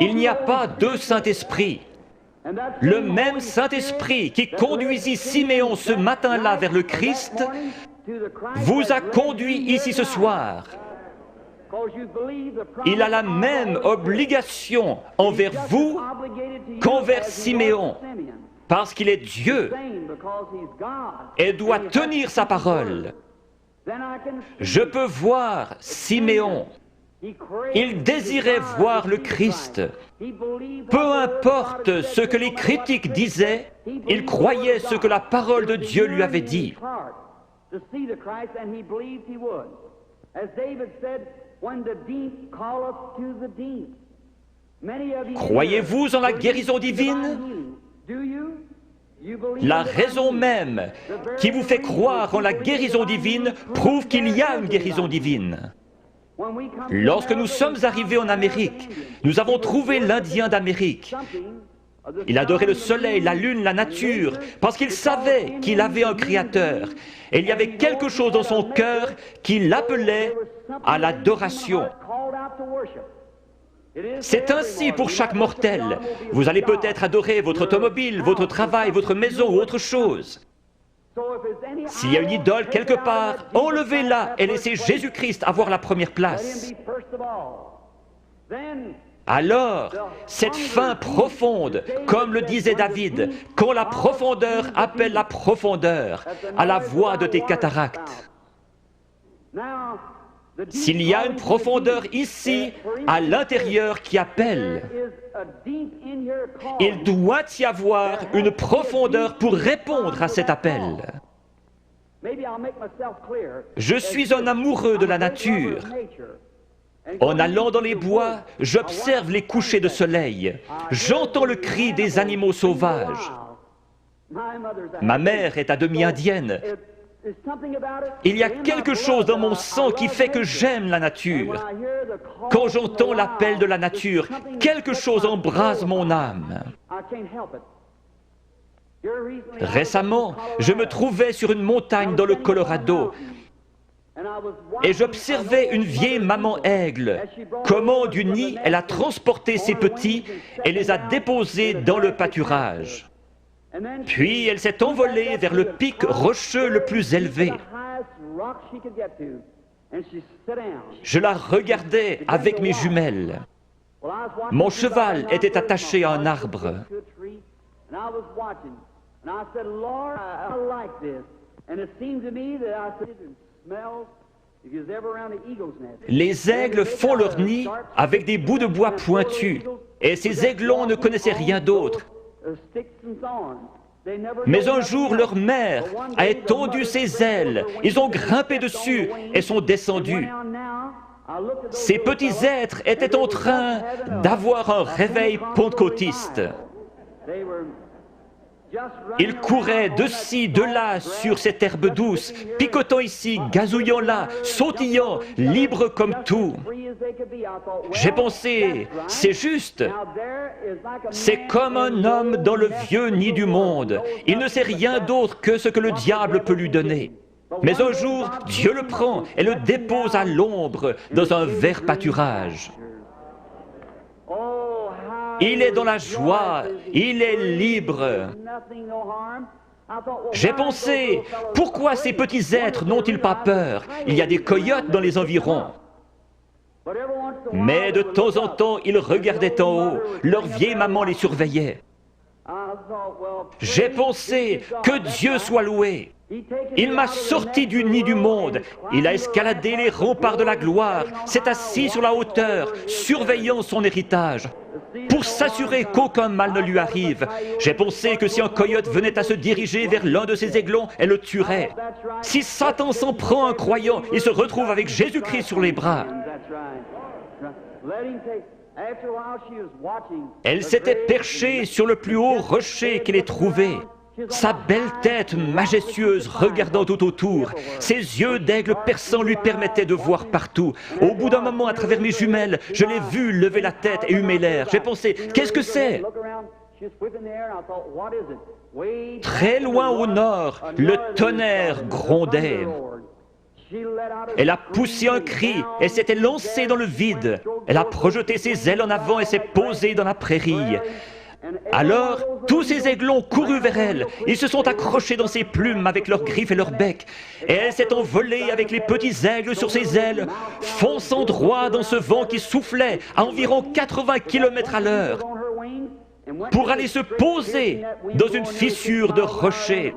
Il n'y a pas deux Saint-Esprits. Le même Saint-Esprit qui conduisit Siméon ce matin-là vers le Christ vous a conduit ici ce soir. Il a la même obligation envers vous qu'envers Siméon, parce qu'il est Dieu et doit tenir sa parole. Je peux voir Siméon. Il désirait voir le Christ. Peu importe ce que les critiques disaient, il croyait ce que la parole de Dieu lui avait dit. Croyez-vous en la guérison divine? La raison même qui vous fait croire en la guérison divine prouve qu'il y a une guérison divine. Lorsque nous sommes arrivés en Amérique, nous avons trouvé l'Indien d'Amérique. Il adorait le soleil, la lune, la nature, parce qu'il savait qu'il avait un Créateur. Et il y avait quelque chose dans son cœur qui l'appelait à l'adoration. C'est ainsi pour chaque mortel. Vous allez peut-être adorer votre automobile, votre travail, votre maison ou autre chose. S'il y a une idole quelque part, enlevez-la et laissez Jésus-Christ avoir la première place. Alors, cette faim profonde, comme le disait David, quand la profondeur appelle la profondeur, à la voix de tes cataractes. S'il y a une profondeur ici, à l'intérieur, qui appelle, il doit y avoir une profondeur pour répondre à cet appel. Je suis un amoureux de la nature. En allant dans les bois, j'observe les couchers de soleil. J'entends le cri des animaux sauvages. Ma mère est à demi indienne. Il y a quelque chose dans mon sang qui fait que j'aime la nature. Quand j'entends l'appel de la nature, quelque chose embrase mon âme. Récemment, je me trouvais sur une montagne dans le Colorado et j'observais une vieille maman aigle. Comment du nid elle a transporté ses petits et les a déposés dans le pâturage. Puis elle s'est envolée vers le pic rocheux le plus élevé. Je la regardais avec mes jumelles. Mon cheval était attaché à un arbre. Les aigles font leur nid avec des bouts de bois pointus, et ces aiglons ne connaissaient rien d'autre. Mais un jour, leur mère a étendu ses ailes, ils ont grimpé dessus et sont descendus. Ces petits êtres étaient en train d'avoir un réveil pentecôtiste. Ils couraient de ci, de là, sur cette herbe douce, picotant ici, gazouillant là, sautillant, libres comme tout. J'ai pensé, c'est juste. C'est comme un homme dans le vieux nid du monde. Il ne sait rien d'autre que ce que le diable peut lui donner. Mais un jour, Dieu le prend et le dépose à l'ombre dans un vert pâturage. Il est dans la joie, il est libre. J'ai pensé, pourquoi ces petits êtres n'ont-ils pas peur? Il y a des coyotes dans les environs. Mais de temps en temps, ils regardaient en haut, leur vieille maman les surveillait. J'ai pensé, que Dieu soit loué. Il m'a sorti du nid du monde, il a escaladé les remparts de la gloire, s'est assis sur la hauteur, surveillant son héritage, pour s'assurer qu'aucun mal ne lui arrive. J'ai pensé que si un coyote venait à se diriger vers l'un de ses aiglons, elle le tuerait. Si Satan s'en prend à un croyant, il se retrouve avec Jésus-Christ sur les bras. Elle s'était perchée sur le plus haut rocher qu'elle ait trouvé. Sa belle tête majestueuse regardant tout autour, ses yeux d'aigle perçants lui permettaient de voir partout. Au bout d'un moment, à travers mes jumelles, je l'ai vue lever la tête et humer l'air. J'ai pensé, qu'est-ce que c'est? Très loin au nord, le tonnerre grondait. Elle a poussé un cri et s'était lancée dans le vide. Elle a projeté ses ailes en avant et s'est posée dans la prairie. Alors, tous ces aiglons coururent vers elle. Ils se sont accrochés dans ses plumes avec leurs griffes et leurs becs. Et elle s'est envolée avec les petits aigles sur ses ailes, fonçant droit dans ce vent qui soufflait à environ 80 km à l'heure, pour aller se poser dans une fissure de rocher.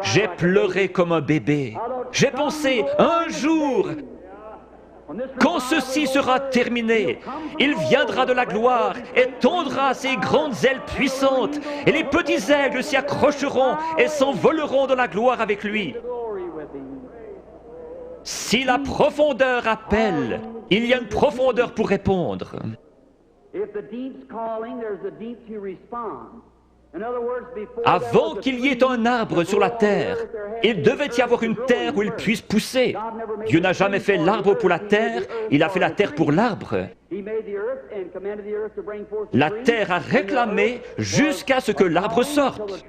J'ai pleuré comme un bébé. J'ai pensé, un jour, quand ceci sera terminé, il viendra de la gloire et tendra ses grandes ailes puissantes, et les petits aigles s'y accrocheront et s'envoleront dans la gloire avec lui. Si la profondeur appelle, il y a une profondeur pour répondre. Avant qu'il y ait un arbre sur la terre, il devait y avoir une terre où il puisse pousser. Dieu n'a jamais fait l'arbre pour la terre, il a fait la terre pour l'arbre. La terre a réclamé jusqu'à ce que l'arbre sorte.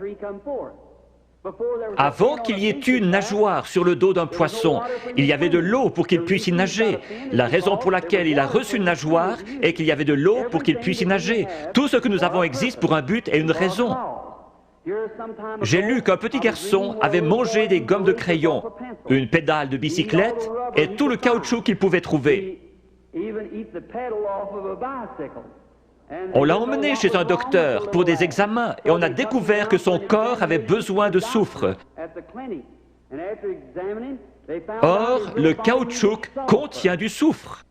Avant qu'il y ait une nageoire sur le dos d'un poisson, il y avait de l'eau pour qu'il puisse y nager. La raison pour laquelle il a reçu une nageoire est qu'il y avait de l'eau pour qu'il puisse y nager. Tout ce que nous avons existe pour un but et une raison. J'ai lu qu'un petit garçon avait mangé des gommes de crayon, une pédale de bicyclette et tout le caoutchouc qu'il pouvait trouver. On l'a emmené chez un docteur pour des examens et on a découvert que son corps avait besoin de soufre. Or, le caoutchouc contient du soufre.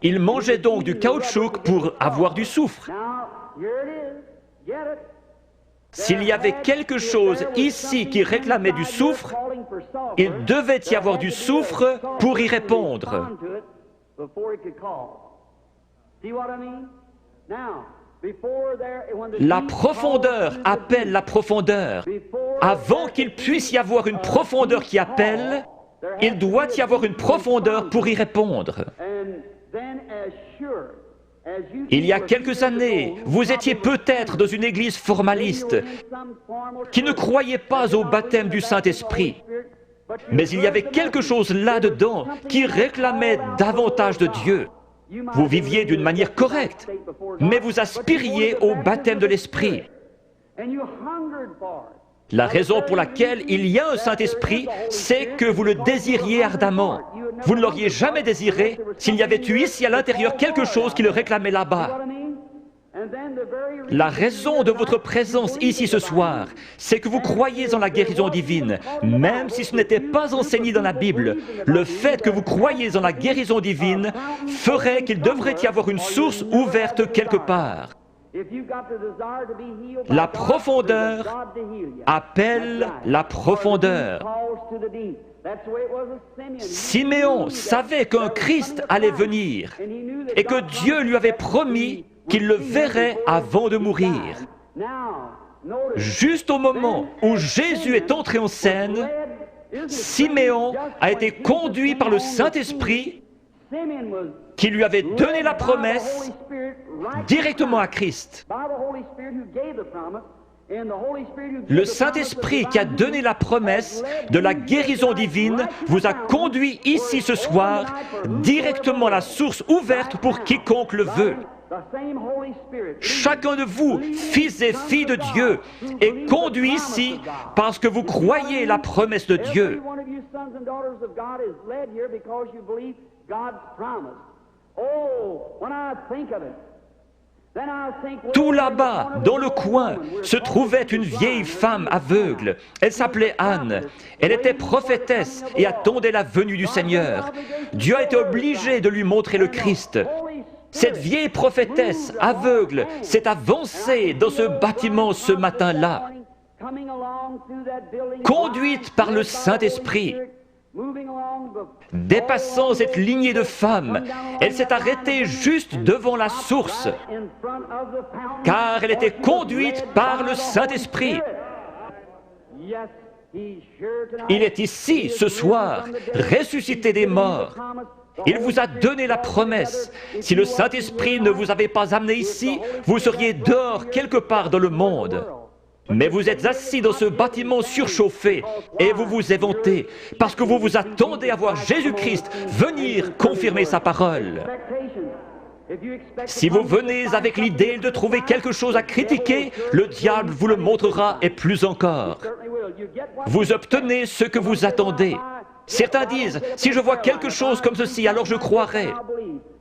Il mangeait donc du caoutchouc pour avoir du soufre. S'il y avait quelque chose ici qui réclamait du soufre, il devait y avoir du soufre pour y répondre. La profondeur appelle la profondeur. Avant qu'il puisse y avoir une profondeur qui appelle, il doit y avoir une profondeur pour y répondre. Il y a quelques années, vous étiez peut-être dans une église formaliste qui ne croyait pas au baptême du Saint-Esprit. Mais il y avait quelque chose là-dedans qui réclamait davantage de Dieu. Vous viviez d'une manière correcte, mais vous aspiriez au baptême de l'Esprit. La raison pour laquelle il y a un Saint-Esprit, c'est que vous le désiriez ardemment. Vous ne l'auriez jamais désiré s'il y avait eu ici à l'intérieur quelque chose qui le réclamait là-bas. La raison de votre présence ici ce soir, c'est que vous croyez en la guérison divine, même si ce n'était pas enseigné dans la Bible. Le fait que vous croyez en la guérison divine ferait qu'il devrait y avoir une source ouverte quelque part. La profondeur appelle la profondeur. Siméon savait qu'un Christ allait venir et que Dieu lui avait promis qu'il le verrait avant de mourir. Juste au moment où Jésus est entré en scène, Siméon a été conduit par le Saint-Esprit qui lui avait donné la promesse directement à Christ. Le Saint-Esprit qui a donné la promesse de la guérison divine vous a conduit ici ce soir directement à la source ouverte pour quiconque le veut. Chacun de vous, fils et filles de Dieu, est conduit ici parce que vous croyez la promesse de Dieu. Tout là-bas, dans le coin, se trouvait une vieille femme aveugle. Elle s'appelait Anne. Elle était prophétesse et attendait la venue du Seigneur. Dieu a été obligé de lui montrer le Christ. Cette vieille prophétesse aveugle s'est avancée dans ce bâtiment ce matin-là, conduite par le Saint-Esprit. Dépassant cette lignée de femmes, elle s'est arrêtée juste devant la source, car elle était conduite par le Saint-Esprit. Il est ici, ce soir, ressuscité des morts. Il vous a donné la promesse. Si le Saint-Esprit ne vous avait pas amené ici, vous seriez dehors quelque part dans le monde. Mais vous êtes assis dans ce bâtiment surchauffé et vous vous éventez parce que vous vous attendez à voir Jésus-Christ venir confirmer sa parole. Si vous venez avec l'idée de trouver quelque chose à critiquer, le diable vous le montrera et plus encore. Vous obtenez ce que vous attendez. Certains disent, si je vois quelque chose comme ceci, alors je croirai.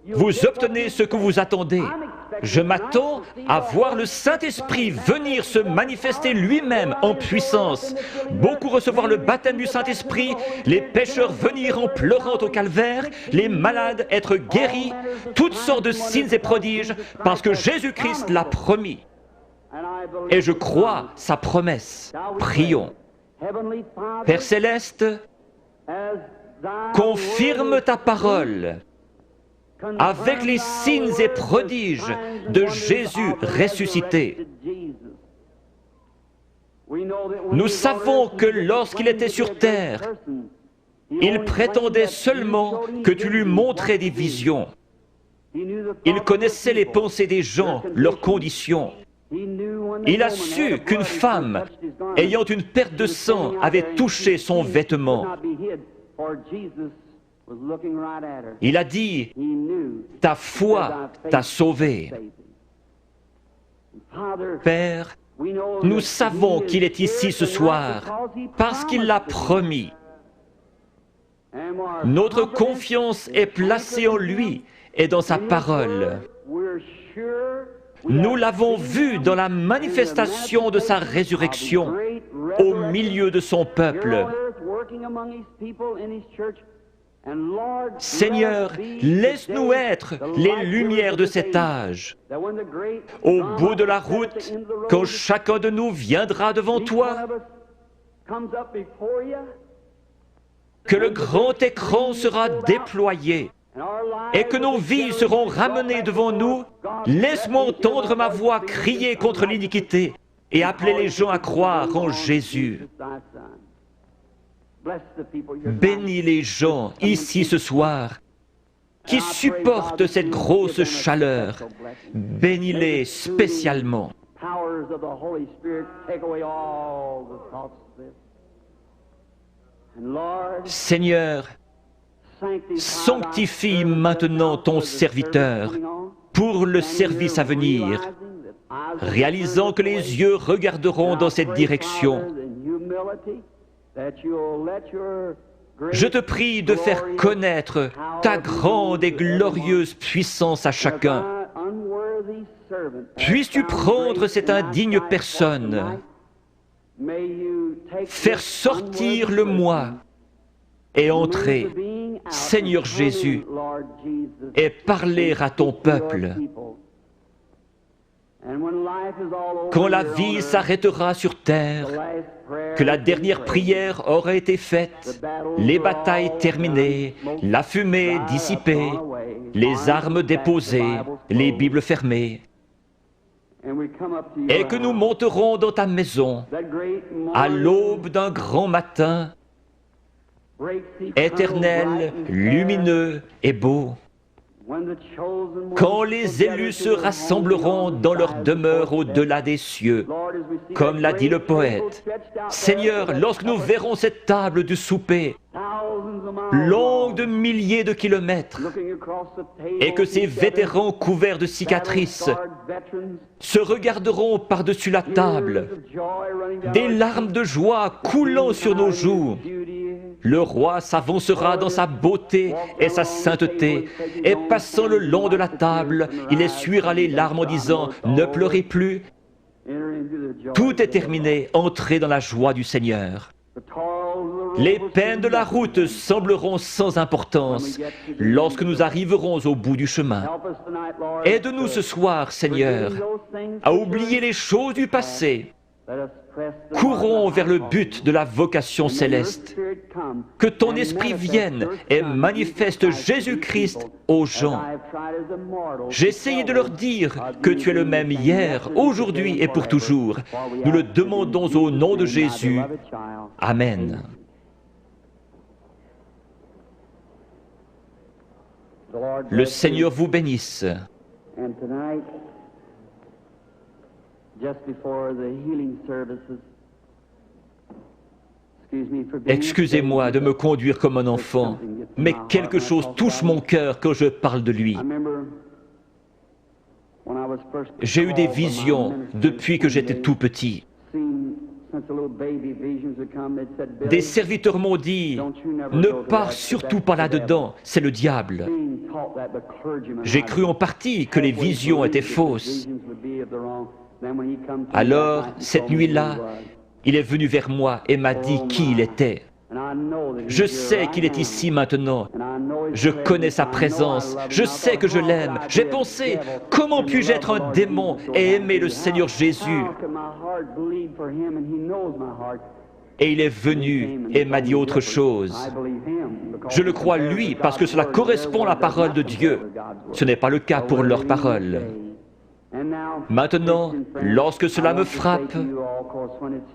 Vous obtenez ce que vous attendez. Je m'attends à voir le Saint-Esprit venir se manifester lui-même en puissance. Beaucoup recevoir le baptême du Saint-Esprit, les pécheurs venir en pleurant au calvaire, les malades être guéris, toutes sortes de signes et prodiges, parce que Jésus-Christ l'a promis. Et je crois sa promesse. Prions. Père Céleste, confirme ta parole avec les signes et prodiges de Jésus ressuscité. Nous savons que lorsqu'il était sur terre, il prétendait seulement que tu lui montrais des visions. Il connaissait les pensées des gens, leurs conditions. Il a su qu'une femme, ayant une perte de sang, avait touché son vêtement. Il a dit, ta foi t'a sauvé. Père, nous savons qu'il est ici ce soir parce qu'il l'a promis. Notre confiance est placée en lui et dans sa parole. Nous l'avons vu dans la manifestation de sa résurrection au milieu de son peuple. Seigneur, laisse-nous être les lumières de cet âge. Au bout de la route, quand chacun de nous viendra devant toi, que le grand écran sera déployé et que nos vies seront ramenées devant nous, laisse-moi entendre ma voix crier contre l'iniquité et appeler les gens à croire en Jésus. Bénis les gens ici ce soir qui supportent cette grosse chaleur. Bénis-les spécialement. Seigneur, sanctifie maintenant ton serviteur pour le service à venir, réalisant que les yeux regarderont dans cette direction. Je te prie de faire connaître ta grande et glorieuse puissance à chacun. Puisses-tu prendre cette indigne personne, faire sortir le moi et entrer, Seigneur Jésus, et parler à ton peuple. Quand la vie s'arrêtera sur terre, que la dernière prière aura été faite, les batailles terminées, la fumée dissipée, les armes déposées, les Bibles fermées, et que nous monterons dans ta maison à l'aube d'un grand matin, éternel, lumineux et beau, quand les élus se rassembleront dans leur demeure au-delà des cieux, comme l'a dit le poète. Seigneur, lorsque nous verrons cette table du souper, longue de milliers de kilomètres, et que ces vétérans couverts de cicatrices se regarderont par-dessus la table, des larmes de joie coulant sur nos joues, le roi s'avancera dans sa beauté et sa sainteté, et passant le long de la table, il essuiera les larmes en disant « Ne pleurez plus ». Tout est terminé, entrez dans la joie du Seigneur. Les peines de la route sembleront sans importance lorsque nous arriverons au bout du chemin. Aide-nous ce soir, Seigneur, à oublier les choses du passé. Courons vers le but de la vocation céleste. Que ton esprit vienne et manifeste Jésus-Christ aux gens. J'ai essayé de leur dire que tu es le même hier, aujourd'hui et pour toujours. Nous le demandons au nom de Jésus. Amen. Le Seigneur vous bénisse. Excusez-moi de me conduire comme un enfant, mais quelque chose touche mon cœur quand je parle de lui. J'ai eu des visions depuis que j'étais tout petit. Des serviteurs m'ont dit, ne pars surtout pas là-dedans, c'est le diable. J'ai cru en partie que les visions étaient fausses. Alors, cette nuit-là, il est venu vers moi et m'a dit qui il était. Je sais qu'il est ici maintenant. Je connais sa présence. Je sais que je l'aime. J'ai pensé, comment puis-je être un démon et aimer le Seigneur Jésus? Et il est venu et m'a dit autre chose. Je le crois lui parce que cela correspond à la parole de Dieu. Ce n'est pas le cas pour leur parole. Maintenant, lorsque cela me frappe,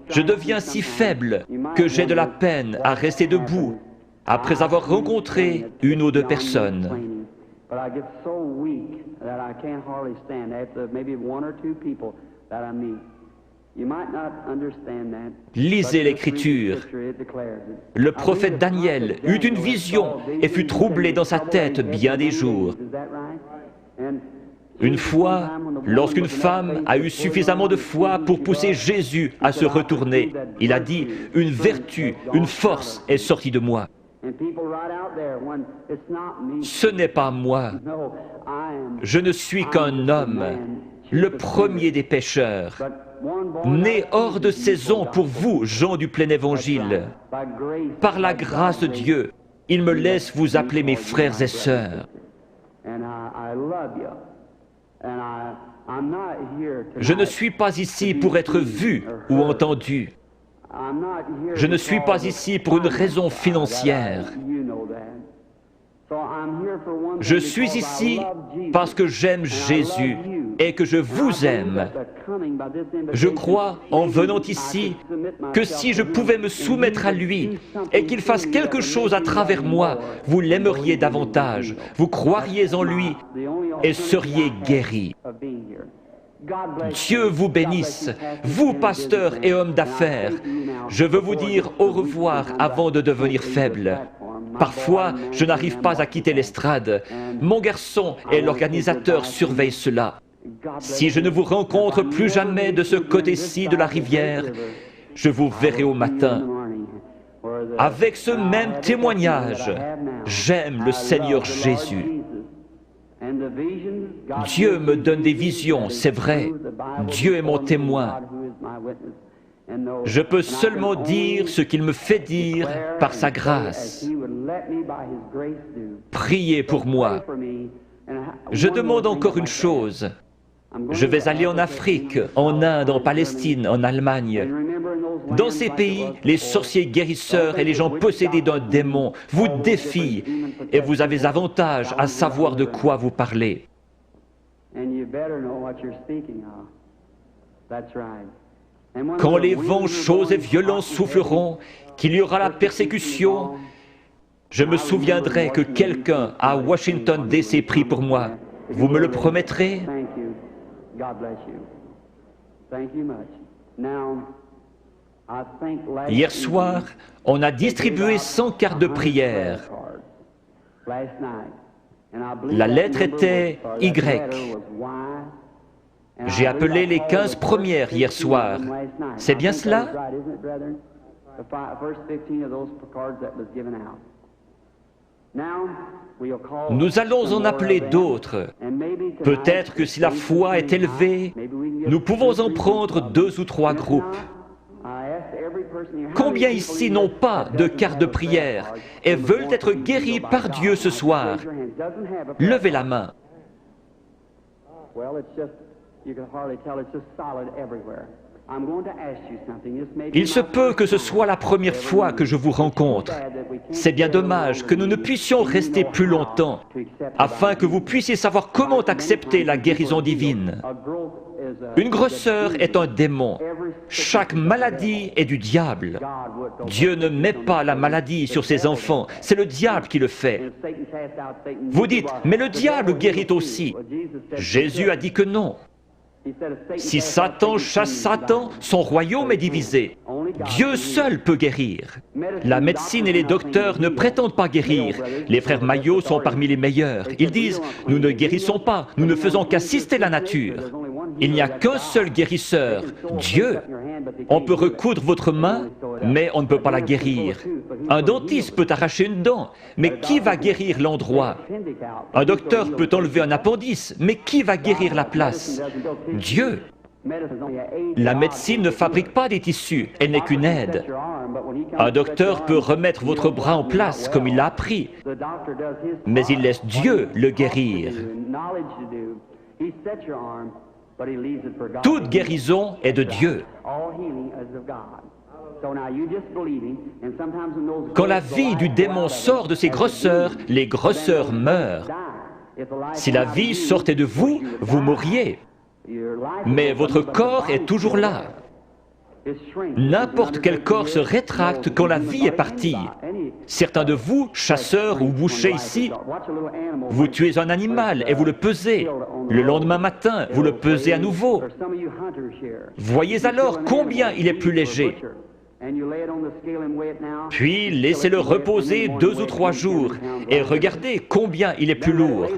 je deviens si faible que j'ai de la peine à rester debout après avoir rencontré une ou deux personnes. Lisez l'Écriture. Le prophète Daniel eut une vision et fut troublé dans sa tête bien des jours. Une fois, lorsqu'une femme a eu suffisamment de foi pour pousser Jésus à se retourner, il a dit, « Une vertu, une force est sortie de moi. » Ce n'est pas moi. Je ne suis qu'un homme, le premier des pécheurs, né hors de saison pour vous, gens du plein évangile. Par la grâce de Dieu, il me laisse vous appeler mes frères et sœurs. Je ne suis pas ici pour être vu ou entendu. Je ne suis pas ici pour une raison financière. Je suis ici parce que j'aime Jésus et que je vous aime. Je crois, en venant ici, que si je pouvais me soumettre à lui et qu'il fasse quelque chose à travers moi, vous l'aimeriez davantage, vous croiriez en lui et seriez guéris. Dieu vous bénisse, vous pasteurs et hommes d'affaires. Je veux vous dire au revoir avant de devenir faible. Parfois, je n'arrive pas à quitter l'estrade. Mon garçon et l'organisateur surveillent cela. Si je ne vous rencontre plus jamais de ce côté-ci de la rivière, je vous verrai au matin. Avec ce même témoignage, j'aime le Seigneur Jésus. Dieu me donne des visions, c'est vrai. Dieu est mon témoin. Je peux seulement dire ce qu'il me fait dire par sa grâce. Priez pour moi. Je demande encore une chose. Je vais aller en Afrique, en Inde, en Palestine, en Allemagne. Dans ces pays, les sorciers guérisseurs et les gens possédés d'un démon vous défient et vous avez avantage à savoir de quoi vous parlez. Quand les vents chauds et violents souffleront, qu'il y aura la persécution, je me souviendrai que quelqu'un à Washington D.C. prie pour moi. Vous me le promettrez? Hier soir, on a distribué 100 cartes de prière. La lettre était Y. J'ai appelé les 15 premières hier soir. C'est bien cela? Nous allons en appeler d'autres. Peut-être que si la foi est élevée, nous pouvons en prendre 2 ou 3 groupes. Combien ici n'ont pas de carte de prière et veulent être guéris par Dieu ce soir? Levez la main. Il se peut que ce soit la première fois que je vous rencontre. C'est bien dommage que nous ne puissions rester plus longtemps, afin que vous puissiez savoir comment accepter la guérison divine. Une grosseur est un démon. Chaque maladie est du diable. Dieu ne met pas la maladie sur ses enfants, c'est le diable qui le fait. Vous dites, mais le diable guérit aussi. Jésus a dit que non. Si Satan chasse Satan, son royaume est divisé. Dieu seul peut guérir. La médecine et les docteurs ne prétendent pas guérir. Les frères Maillot sont parmi les meilleurs. Ils disent « Nous ne guérissons pas, nous ne faisons qu'assister la nature. » Il n'y a qu'un seul guérisseur, Dieu. On peut recoudre votre main, mais on ne peut pas la guérir. Un dentiste peut arracher une dent, mais qui va guérir l'endroit? Un docteur peut enlever un appendice, mais qui va guérir la place? Dieu. La médecine ne fabrique pas des tissus, elle n'est qu'une aide. Un docteur peut remettre votre bras en place comme il l'a appris, mais il laisse Dieu le guérir. Toute guérison est de Dieu. Quand la vie du démon sort de ses grosseurs, les grosseurs meurent. Si la vie sortait de vous, vous mourriez. Mais votre corps est toujours là. N'importe quel corps se rétracte quand la vie est partie. Certains de vous, chasseurs ou bouchers ici, vous tuez un animal et vous le pesez. Le lendemain matin, vous le pesez à nouveau. Voyez alors combien il est plus léger. Puis laissez-le reposer 2 ou 3 jours et regardez combien il est plus lourd.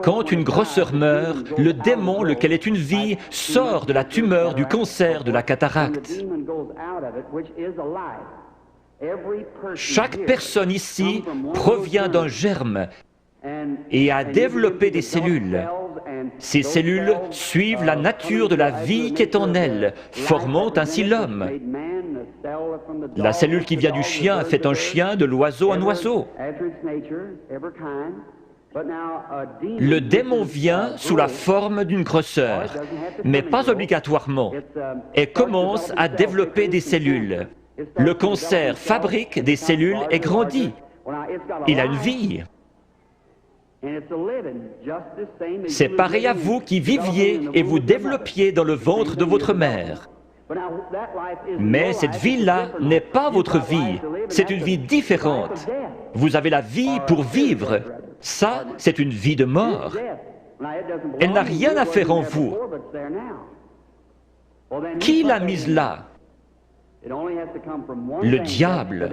Quand une grosseur meurt, le démon, lequel est une vie, sort de la tumeur, du cancer, de la cataracte. Chaque personne ici provient d'un germe et a développé des cellules. Ces cellules suivent la nature de la vie qui est en elles, formant ainsi l'homme. La cellule qui vient du chien fait un chien, de l'oiseau un oiseau. Le démon vient sous la forme d'une grosseur, mais pas obligatoirement, et commence à développer des cellules. Le cancer fabrique des cellules et grandit. Il a une vie. C'est pareil à vous qui viviez et vous développiez dans le ventre de votre mère. Mais cette vie-là n'est pas votre vie, c'est une vie différente. Vous avez la vie pour vivre. Ça, c'est une vie de mort. Elle n'a rien à faire en vous. Qui l'a mise là? Le diable.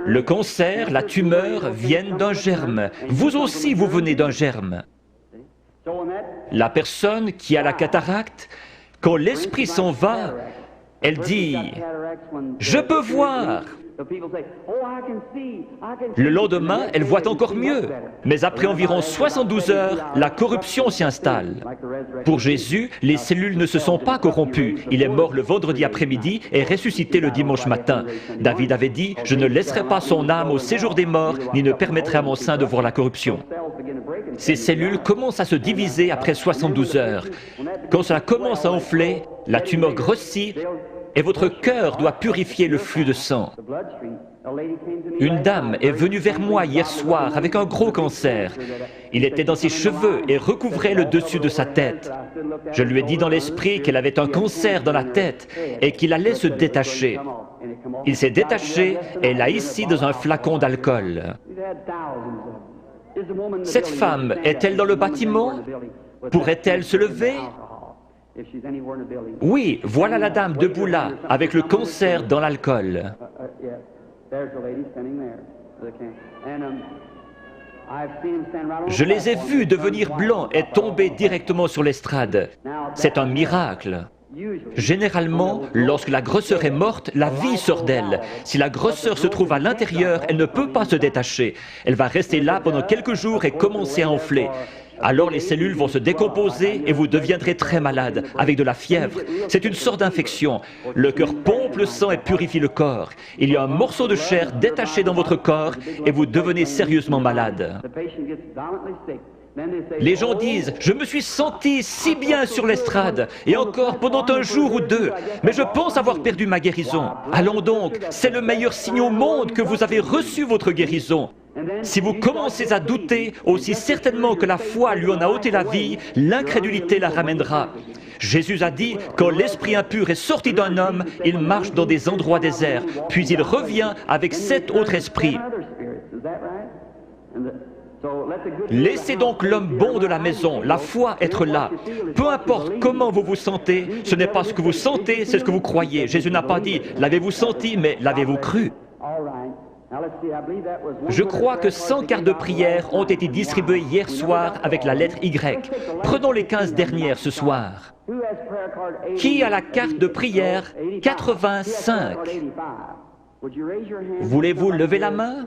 Le cancer, la tumeur viennent d'un germe. Vous aussi, vous venez d'un germe. La personne qui a la cataracte, quand l'esprit s'en va, elle dit « Je peux voir ». Le lendemain, elle voit encore mieux, mais après environ 72 heures, la corruption s'y installe. Pour Jésus, les cellules ne se sont pas corrompues. Il est mort le vendredi après-midi et ressuscité le dimanche matin. David avait dit « Je ne laisserai pas son âme au séjour des morts, ni ne permettrai à mon sein de voir la corruption ». Ces cellules commencent à se diviser après 72 heures. Quand cela commence à enfler, la tumeur grossit, et votre cœur doit purifier le flux de sang. Une dame est venue vers moi hier soir avec un gros cancer. Il était dans ses cheveux et recouvrait le dessus de sa tête. Je lui ai dit dans l'esprit qu'elle avait un cancer dans la tête et qu'il allait se détacher. Il s'est détaché et l'a ici dans un flacon d'alcool. Cette femme est-elle dans le bâtiment? Pourrait-elle se lever? Oui, voilà la dame debout là, avec le cancer dans l'alcool. Je les ai vus devenir blancs et tomber directement sur l'estrade. C'est un miracle. Généralement, lorsque la grosseur est morte, la vie sort d'elle. Si la grosseur se trouve à l'intérieur, elle ne peut pas se détacher. Elle va rester là pendant quelques jours et commencer à enfler. Alors les cellules vont se décomposer et vous deviendrez très malade, avec de la fièvre. C'est une sorte d'infection. Le cœur pompe le sang et purifie le corps. Il y a un morceau de chair détaché dans votre corps et vous devenez sérieusement malade. Les gens disent « Je me suis senti si bien sur l'estrade, et encore pendant un jour ou deux, mais je pense avoir perdu ma guérison. Allons donc, c'est le meilleur signe au monde que vous avez reçu votre guérison. Si vous commencez à douter, aussi certainement que la foi lui en a ôté la vie, l'incrédulité la ramènera. Jésus a dit, quand l'esprit impur est sorti d'un homme, il marche dans des endroits déserts, puis il revient avec 7 autres esprits. Laissez donc l'homme bon de la maison, la foi, être là. Peu importe comment vous vous sentez, ce n'est pas ce que vous sentez, c'est ce que vous croyez. Jésus n'a pas dit « l'avez-vous senti », mais « l'avez-vous cru ». Je crois que 100 cartes de prière ont été distribuées hier soir avec la lettre Y. Prenons les 15 dernières ce soir. Qui a la carte de prière 85? Voulez-vous lever la main?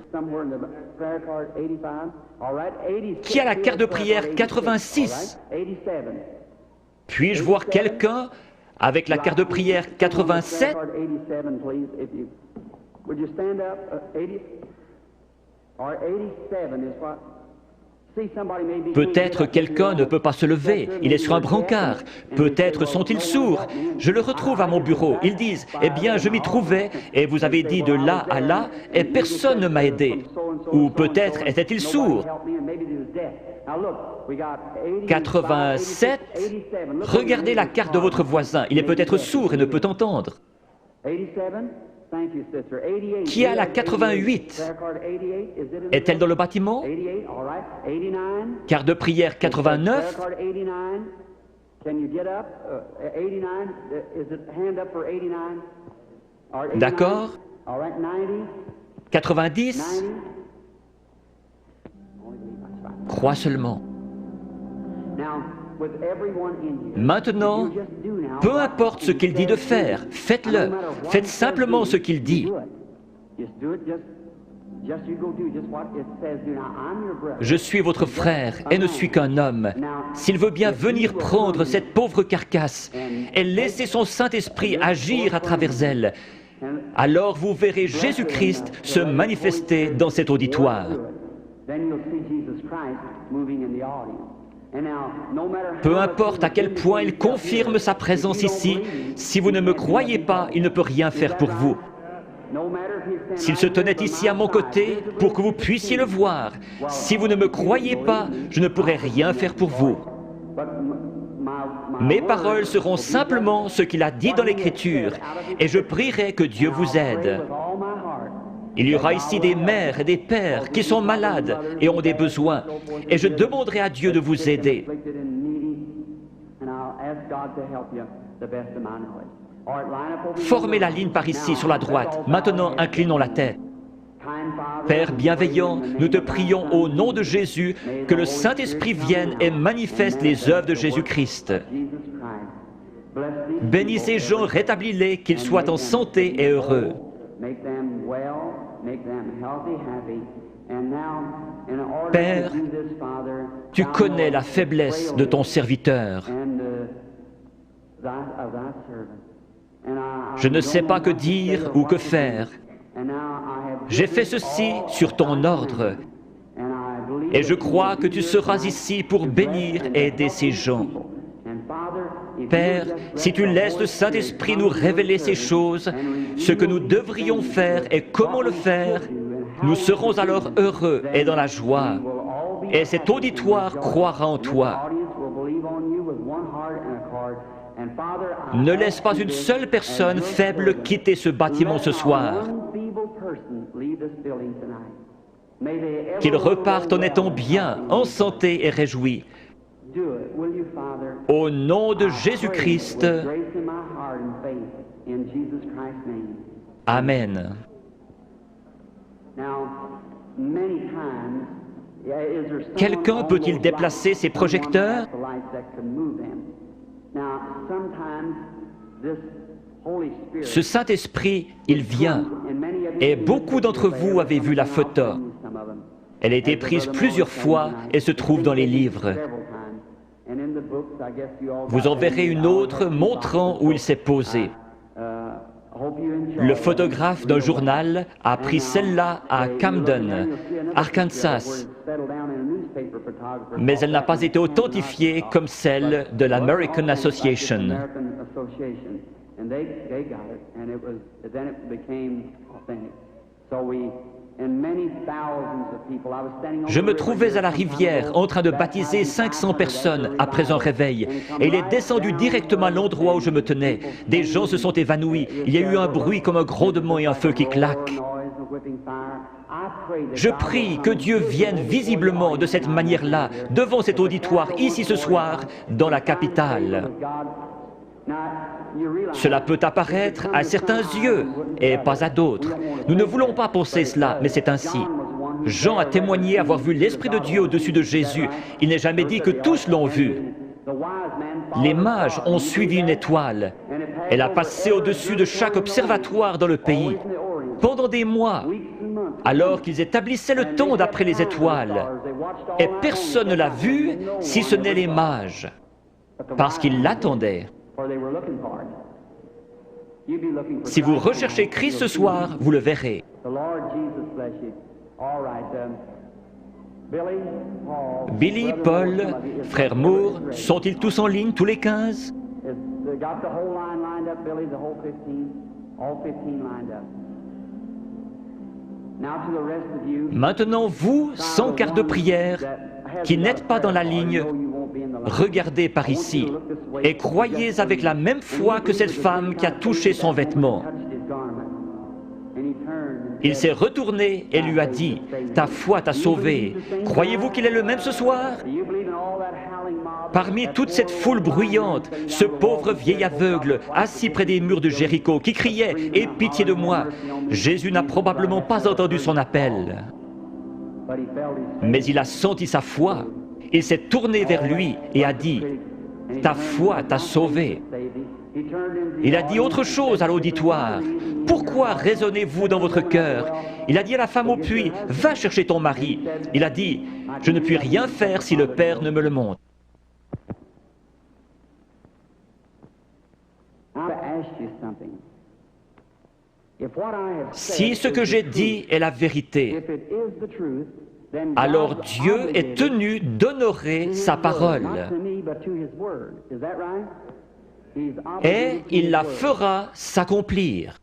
Qui a la carte de prière 86? Puis-je voir quelqu'un avec la carte de prière 87? Peut-être quelqu'un ne peut pas se lever, il est sur un brancard. Peut-être sont-ils sourds. Je le retrouve à mon bureau. Ils disent, « Eh bien, je m'y trouvais, et vous avez dit de là à là, et personne ne m'a aidé. » Ou peut-être était-il sourd. 87, regardez la carte de votre voisin. Il est peut-être sourd et ne peut entendre. Qui a la 88? Est-elle dans le bâtiment? Carte de prière 89? D'accord. 90? Crois seulement. Maintenant, peu importe ce qu'il dit de faire, faites-le. Faites simplement ce qu'il dit. Je suis votre frère et ne suis qu'un homme. S'il veut bien venir prendre cette pauvre carcasse et laisser son Saint-Esprit agir à travers elle, alors vous verrez Jésus-Christ se manifester dans cet auditoire. Peu importe à quel point il confirme sa présence ici, si vous ne me croyez pas, il ne peut rien faire pour vous. S'il se tenait ici à mon côté pour que vous puissiez le voir, si vous ne me croyez pas, je ne pourrai rien faire pour vous. Mes paroles seront simplement ce qu'il a dit dans l'Écriture, et je prierai que Dieu vous aide. Il y aura ici des mères et des pères qui sont malades et ont des besoins, et je demanderai à Dieu de vous aider. Formez la ligne par ici, sur la droite. Maintenant, inclinons la tête. Père bienveillant, nous te prions au nom de Jésus que le Saint-Esprit vienne et manifeste les œuvres de Jésus-Christ. Bénis ces gens, rétablis-les, qu'ils soient en santé et heureux. Père, tu connais la faiblesse de ton serviteur. Je ne sais pas que dire ou que faire. J'ai fait ceci sur ton ordre, et je crois que tu seras ici pour bénir et aider ces gens. Père, si tu laisses le Saint-Esprit nous révéler ces choses, ce que nous devrions faire et comment le faire, nous serons alors heureux et dans la joie. Et cet auditoire croira en toi. Ne laisse pas une seule personne faible quitter ce bâtiment ce soir. Qu'ils repartent en étant bien, en santé et réjouis. Au nom de Jésus-Christ. Amen. Quelqu'un peut-il déplacer ses projecteurs? Ce Saint-Esprit, il vient, et beaucoup d'entre vous avez vu la photo. Elle a été prise plusieurs fois et se trouve dans les livres. Vous en verrez une autre montrant où il s'est posé. Le photographe d'un journal a pris celle-là à Camden, Arkansas, mais elle n'a pas été authentifiée comme celle de l'American Association. Je me trouvais à la rivière en train de baptiser 500 personnes après un réveil, et il est descendu directement à l'endroit où je me tenais. Des gens se sont évanouis, il y a eu un bruit comme un grondement et un feu qui claque. Je prie que Dieu vienne visiblement de cette manière-là, devant cet auditoire, ici ce soir, dans la capitale. Cela peut apparaître à certains yeux et pas à d'autres. Nous ne voulons pas penser cela, mais c'est ainsi. Jean a témoigné avoir vu l'Esprit de Dieu au-dessus de Jésus. Il n'est jamais dit que tous l'ont vu. Les mages ont suivi une étoile. Elle a passé au-dessus de chaque observatoire dans le pays. Pendant des mois, alors qu'ils établissaient le temps d'après les étoiles, et personne ne l'a vue si ce n'est les mages, parce qu'ils l'attendaient. Si vous recherchez Christ ce soir, vous le verrez. Billy, Paul, frère Moore, sont-ils tous en ligne, tous les 15? Maintenant, vous, sans carte de prière, qui n'êtes pas dans la ligne, regardez par ici et croyez avec la même foi que cette femme qui a touché son vêtement. Il s'est retourné et lui a dit, « Ta foi t'a sauvé. Croyez-vous qu'il est le même ce soir ?» Parmi toute cette foule bruyante, ce pauvre vieil aveugle, assis près des murs de Jéricho, qui criait « Aie pitié de moi !» Jésus n'a probablement pas entendu son appel. Mais il a senti sa foi. Il s'est tourné vers lui et a dit, « Ta foi t'a sauvé. » Il a dit autre chose à l'auditoire. « Pourquoi raisonnez-vous dans votre cœur ?» Il a dit à la femme au puits, « Va chercher ton mari. » Il a dit, « Je ne puis rien faire si le Père ne me le montre. » Si ce que j'ai dit est la vérité, alors Dieu est tenu d'honorer sa parole. Et il la fera s'accomplir.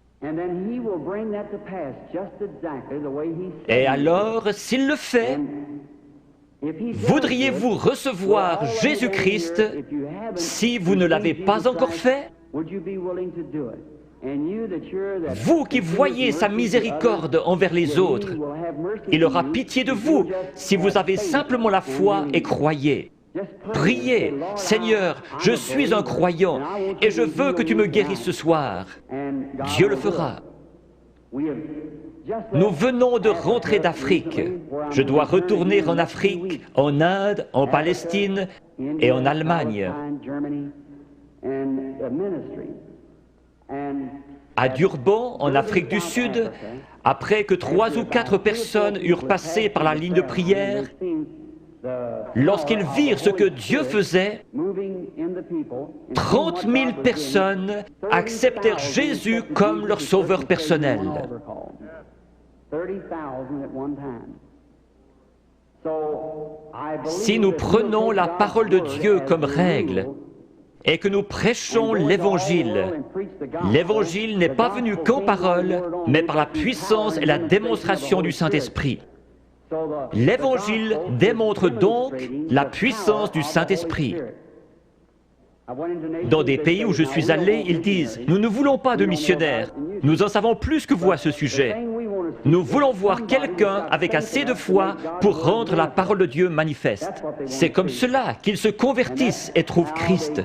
Et alors, s'il le fait, voudriez-vous recevoir Jésus-Christ si vous ne l'avez pas encore fait? Vous qui voyez sa miséricorde envers les autres, il aura pitié de vous si vous avez simplement la foi et croyez. Priez, « Seigneur, je suis un croyant et je veux que tu me guérisses ce soir. » Dieu le fera. Nous venons de rentrer d'Afrique. Je dois retourner en Afrique, en Inde, en Palestine et en Allemagne. À Durban, en Afrique du Sud, après que 3 ou 4 personnes eurent passé par la ligne de prière, lorsqu'ils virent ce que Dieu faisait, 30 000 personnes acceptèrent Jésus comme leur sauveur personnel. Si nous prenons la parole de Dieu comme règle et que nous prêchons l'Évangile, l'Évangile n'est pas venu qu'en parole, mais par la puissance et la démonstration du Saint-Esprit. L'Évangile démontre donc la puissance du Saint-Esprit. Dans des pays où je suis allé, ils disent « Nous ne voulons pas de missionnaires, nous en savons plus que vous à ce sujet. Nous voulons voir quelqu'un avec assez de foi pour rendre la parole de Dieu manifeste. » C'est comme cela qu'ils se convertissent et trouvent Christ.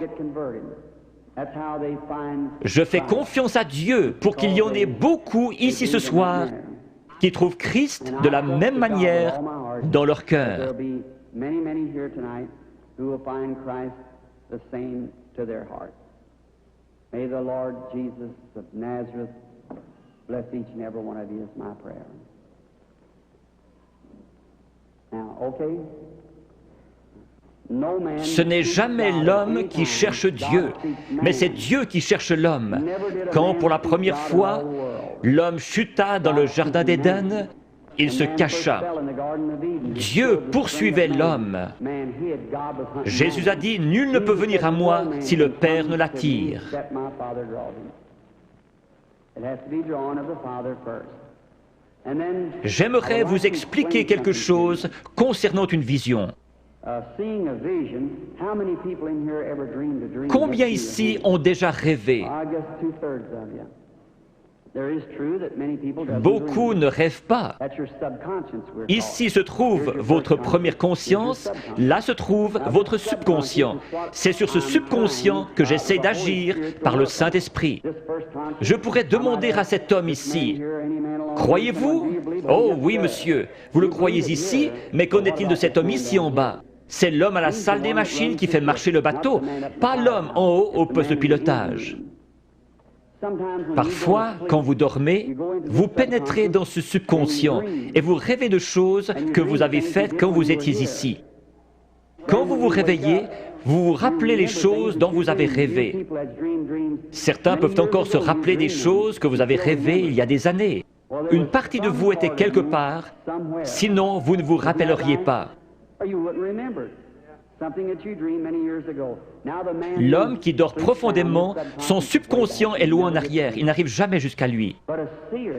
Je fais confiance à Dieu pour qu'il y en ait beaucoup ici ce soir qui trouvent Christ de la même manière dans leur cœur. The same to their heart. May the Lord Jesus of Nazareth bless each and every one of you is my prayer. Now, okay? Ce n'est jamais l'homme qui cherche Dieu, mais c'est Dieu qui cherche l'homme. Quand pour la première fois, l'homme chuta dans le jardin d'Éden, il se cacha. Dieu poursuivait l'homme. Jésus a dit, « Nul ne peut venir à moi si le Père ne l'attire. » J'aimerais vous expliquer quelque chose concernant une vision. Combien ici ont déjà rêvé? Beaucoup ne rêvent pas. Ici se trouve votre première conscience, là se trouve votre subconscient. C'est sur ce subconscient que j'essaie d'agir par le Saint-Esprit. Je pourrais demander à cet homme ici, « Croyez-vous » ? « Oh oui, monsieur, vous le croyez ici, mais qu'en est-il de cet homme ici en bas ? C'est l'homme à la salle des machines qui fait marcher le bateau, pas l'homme en haut au poste de pilotage. » Parfois, quand vous dormez, vous pénétrez dans ce subconscient et vous rêvez de choses que vous avez faites quand vous étiez ici. Quand vous vous réveillez, vous vous rappelez les choses dont vous avez rêvé. Certains peuvent encore se rappeler des choses que vous avez rêvées il y a des années. Une partie de vous était quelque part, sinon vous ne vous rappelleriez pas. L'homme qui dort profondément, son subconscient est loin en arrière, il n'arrive jamais jusqu'à lui.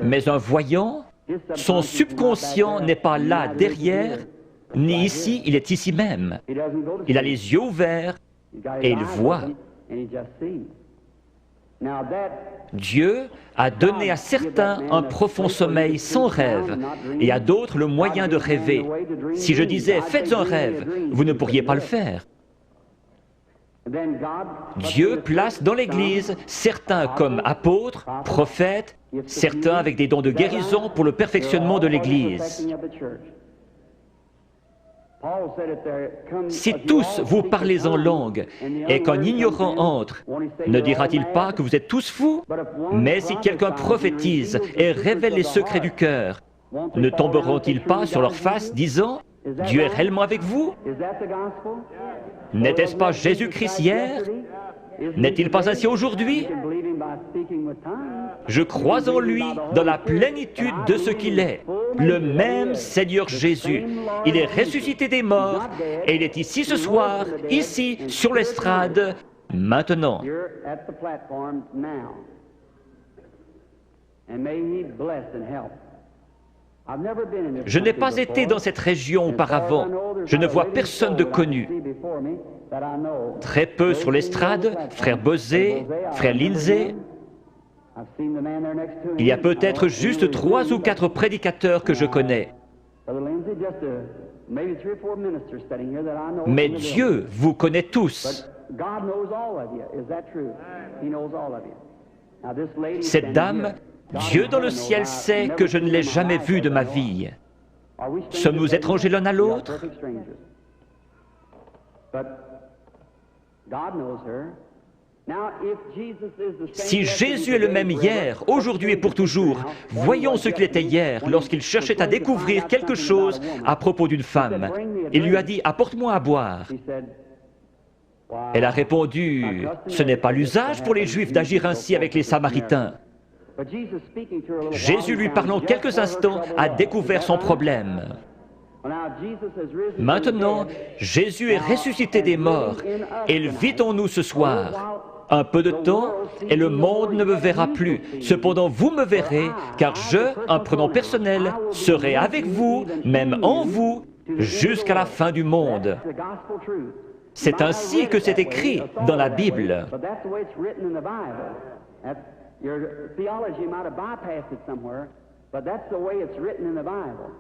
Mais un voyant, son subconscient n'est pas là derrière, ni ici, il est ici même. Il a les yeux ouverts et il voit. Dieu a donné à certains un profond sommeil sans rêve et à d'autres le moyen de rêver. Si je disais « faites un rêve », vous ne pourriez pas le faire. Dieu place dans l'Église certains comme apôtres, prophètes, certains avec des dons de guérison pour le perfectionnement de l'Église. Si tous vous parlez en langue et qu'un ignorant entre, ne dira-t-il pas que vous êtes tous fous? Mais si quelqu'un prophétise et révèle les secrets du cœur, ne tomberont-ils pas sur leur face disant « Dieu est réellement avec vous » ? N'était-ce pas Jésus-Christ hier? N'est-il pas ainsi aujourd'hui? Je crois en lui dans la plénitude de ce qu'il est, le même Seigneur Jésus. Il est ressuscité des morts et il est ici ce soir, ici, sur l'estrade, maintenant. Je n'ai pas été dans cette région auparavant. Je ne vois personne de connu. Très peu sur l'estrade, frère Bosé, frère Lindsay. Il y a peut-être juste 3 ou 4 prédicateurs que je connais. Mais Dieu vous connaît tous. Cette dame, Dieu dans le ciel sait que je ne l'ai jamais vue de ma vie. Sommes-nous étrangers l'un à l'autre? Si Jésus est le même hier, aujourd'hui et pour toujours, voyons ce qu'il était hier lorsqu'il cherchait à découvrir quelque chose à propos d'une femme. Il lui a dit « Apporte-moi à boire ». Elle a répondu « Ce n'est pas l'usage pour les Juifs d'agir ainsi avec les Samaritains ». Jésus, lui parlant quelques instants, a découvert son problème. Maintenant, Jésus est ressuscité des morts et il vit en nous ce soir. Un peu de temps et le monde ne me verra plus. Cependant, vous me verrez, car je, un pronom personnel, serai avec vous, même en vous, jusqu'à la fin du monde. C'est ainsi que c'est écrit dans la Bible. Your theology might have bypassed it somewhere, but that's the way it's written in the Bible.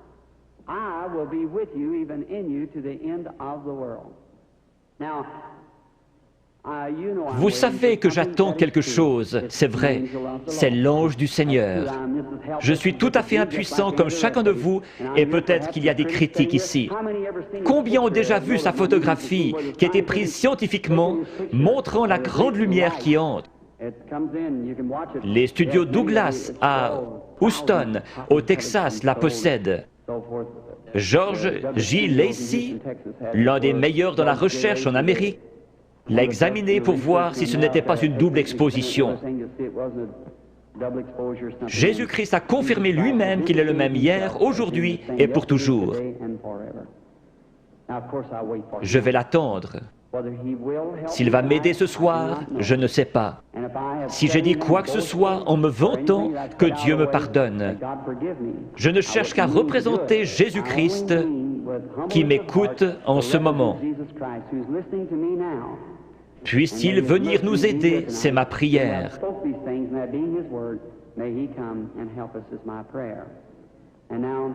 I will be with you, even in you, to the end of the world. Now, vous savez que j'attends quelque chose, c'est vrai, c'est l'ange du Seigneur. Je suis tout à fait impuissant comme chacun de vous, et peut-être qu'il y a des critiques ici. Combien ont déjà vu sa photographie qui a été prise scientifiquement, montrant la grande lumière qui entre? Les studios Douglas à Houston, au Texas, la possèdent. George J. Lacey, l'un des meilleurs dans la recherche en Amérique, l'a examiné pour voir si ce n'était pas une double exposition. Jésus-Christ a confirmé lui-même qu'il est le même hier, aujourd'hui et pour toujours. Je vais l'attendre. S'il va m'aider ce soir, je ne sais pas. Si j'ai dit quoi que ce soit en me vantant, que Dieu me pardonne. Je ne cherche qu'à représenter Jésus-Christ qui m'écoute en ce moment. Puisse-t-il venir nous aider, c'est ma prière. May He come and help us is my prayer. And now,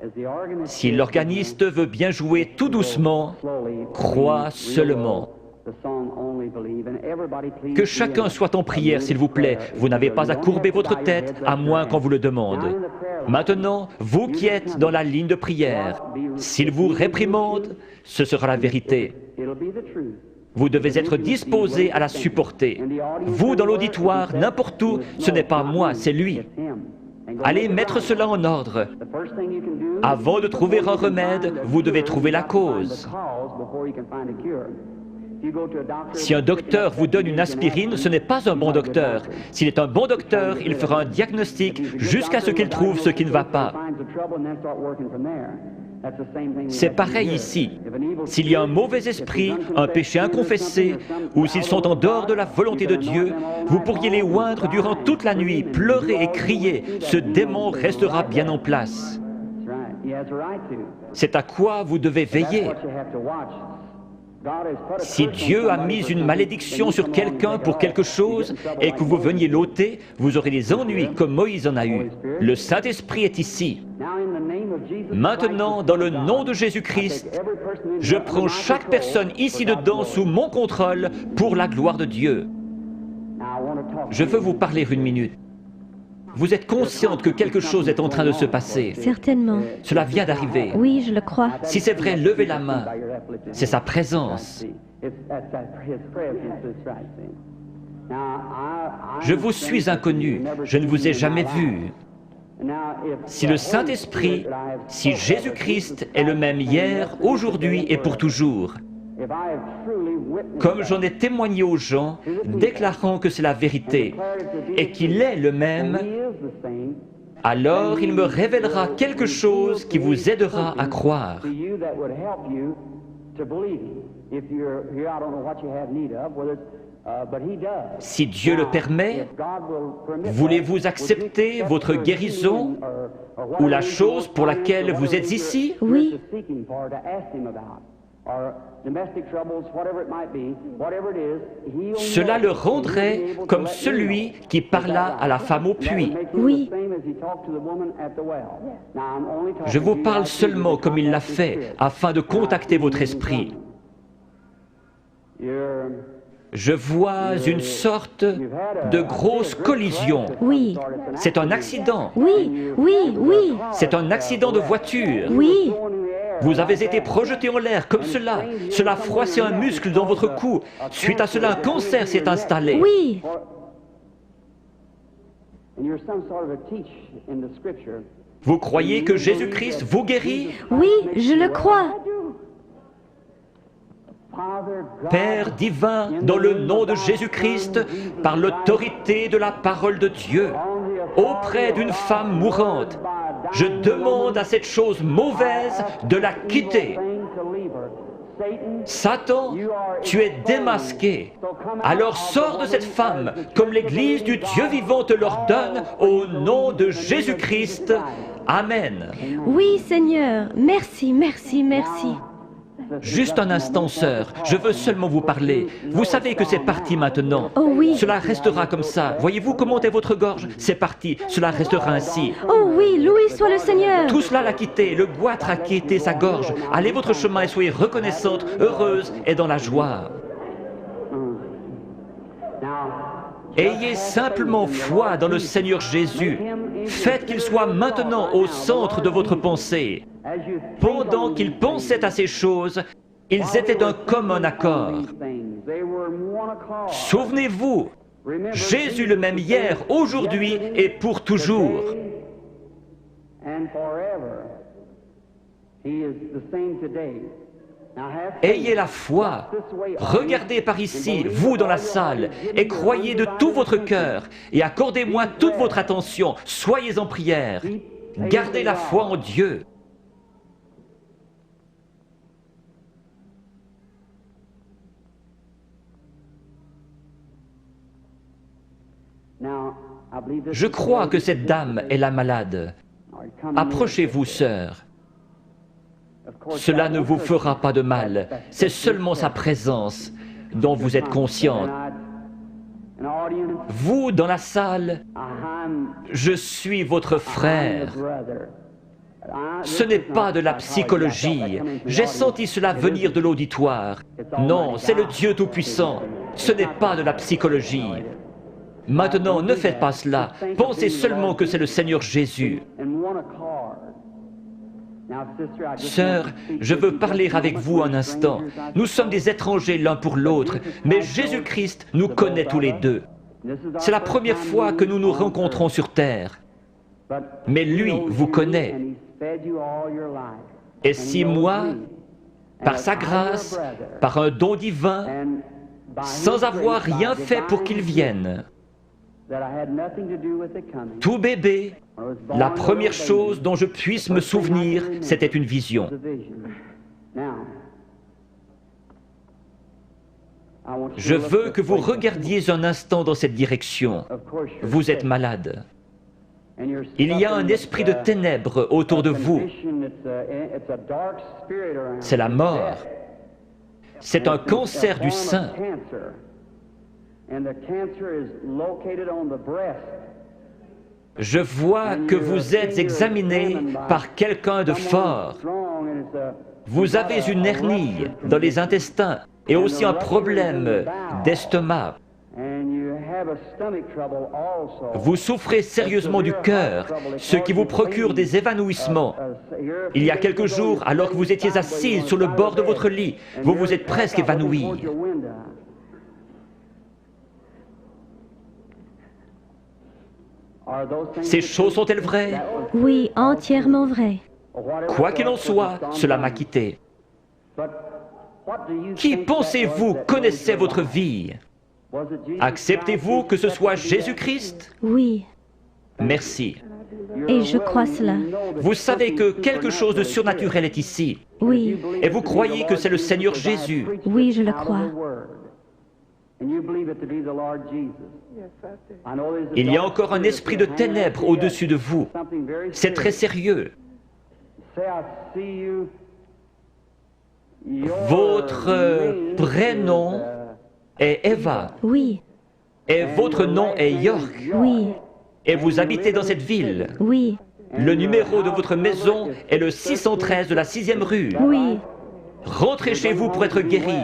as the organist Si l'organiste veut bien jouer tout doucement, crois seulement. Que chacun soit en prière, s'il vous plaît. Vous n'avez pas à courber votre tête, à moins qu'on vous le demande. Maintenant, vous qui êtes dans la ligne de prière, s'il vous réprimande, ce sera la vérité. Vous devez être disposé à la supporter. Vous, dans l'auditoire, n'importe où, ce n'est pas moi, c'est lui. Allez mettre cela en ordre. Avant de trouver un remède, vous devez trouver la cause. Si un docteur vous donne une aspirine, ce n'est pas un bon docteur. S'il est un bon docteur, il fera un diagnostic jusqu'à ce qu'il trouve ce qui ne va pas. C'est pareil ici. S'il y a un mauvais esprit, un péché inconfessé, ou s'ils sont en dehors de la volonté de Dieu, vous pourriez les oindre durant toute la nuit, pleurer et crier. Ce démon restera bien en place. C'est à quoi vous devez veiller. Si Dieu a mis une malédiction sur quelqu'un pour quelque chose et que vous veniez l'ôter, vous aurez des ennuis comme Moïse en a eu. Le Saint-Esprit est ici. Maintenant, dans le nom de Jésus-Christ, je prends chaque personne ici dedans sous mon contrôle pour la gloire de Dieu. Je veux vous parler une minute. Vous êtes consciente que quelque chose est en train de se passer. Certainement. Cela vient d'arriver. Oui, je le crois. Si c'est vrai, levez la main. C'est sa présence. Je vous suis inconnu. Je ne vous ai jamais vu. Si le Saint-Esprit, si Jésus-Christ est le même hier, aujourd'hui et pour toujours, comme j'en ai témoigné aux gens, déclarant que c'est la vérité et qu'il est le même, alors il me révélera quelque chose qui vous aidera à croire. Si Dieu le permet, voulez-vous accepter votre guérison ou la chose pour laquelle vous êtes ici? Oui. Cela le rendrait comme celui qui parla à la femme au puits. Oui. Je vous parle seulement comme il l'a fait, afin de contacter votre esprit. Je vois une sorte de grosse collision. Oui. C'est un accident. Oui, oui, oui. C'est un accident de voiture. Oui. Vous avez été projeté en l'air comme cela. Cela froissait un muscle dans votre cou. Suite à cela, un cancer s'est installé. Oui. Vous croyez que Jésus-Christ vous guérit? Oui, je le crois. Père divin, dans le nom de Jésus-Christ, par l'autorité de la parole de Dieu, auprès d'une femme mourante, je demande à cette chose mauvaise de la quitter. Satan, tu es démasqué. Alors sors de cette femme, comme l'Église du Dieu vivant te l'ordonne, au nom de Jésus-Christ. Amen. Oui, Seigneur. Merci, merci, merci. Juste un instant, sœur, je veux seulement vous parler. Vous savez que c'est parti maintenant. Oh oui. Cela restera comme ça. Voyez-vous comment est votre gorge? C'est parti, cela restera ainsi. Oh oui, loué soit le Seigneur. Tout cela l'a quitté, le goitre a quitté sa gorge. Allez votre chemin et soyez reconnaissante, heureuse et dans la joie. Ayez simplement foi dans le Seigneur Jésus. Faites qu'il soit maintenant au centre de votre pensée. Pendant qu'ils pensaient à ces choses, ils étaient d'un commun accord. Souvenez-vous, Jésus le même hier, aujourd'hui et pour toujours. Ayez la foi. Regardez par ici, vous dans la salle, et croyez de tout votre cœur, et accordez-moi toute votre attention. Soyez en prière. Gardez la foi en Dieu. Je crois que cette dame est la malade. Approchez-vous, sœur. Cela ne vous fera pas de mal. C'est seulement sa présence dont vous êtes consciente. Vous, dans la salle, je suis votre frère. Ce n'est pas de la psychologie. J'ai senti cela venir de l'auditoire. Non, c'est le Dieu Tout-Puissant. Ce n'est pas de la psychologie. Maintenant, ne faites pas cela. Pensez seulement que c'est le Seigneur Jésus. Sœur, je veux parler avec vous un instant. Nous sommes des étrangers l'un pour l'autre, mais Jésus-Christ nous connaît tous les deux. C'est la première fois que nous nous rencontrons sur terre. Mais lui vous connaît. Et si moi, par sa grâce, par un don divin, sans avoir rien fait pour qu'il vienne, tout bébé, la première chose dont je puisse me souvenir, c'était une vision. Je veux que vous regardiez un instant dans cette direction. Vous êtes malade. Il y a un esprit de ténèbres autour de vous. C'est la mort. C'est un cancer du sein. Je vois que vous êtes examiné par quelqu'un de fort. Vous avez une hernie dans les intestins et aussi un problème d'estomac. Vous souffrez sérieusement du cœur, ce qui vous procure des évanouissements. Il y a quelques jours, alors que vous étiez assise sur le bord de votre lit, vous vous êtes presque évanoui. Ces choses sont-elles vraies? Oui, entièrement vrai. Quoi qu'il en soit, cela m'a quitté. Qui pensez-vous connaissait votre vie? Acceptez-vous que ce soit Jésus-Christ? Oui, Merci. et je crois cela. Vous savez que quelque chose de surnaturel est ici. Oui, Et vous croyez que c'est le Seigneur Jésus. oui, je le crois. Il y a encore un esprit de ténèbres au-dessus de vous. C'est très sérieux. Votre prénom est Eva. Oui, Et votre nom est York. oui, Et vous habitez dans cette ville. oui, Le numéro de votre maison est le 613 de la 6e rue. oui. Rentrez chez vous pour être guéri.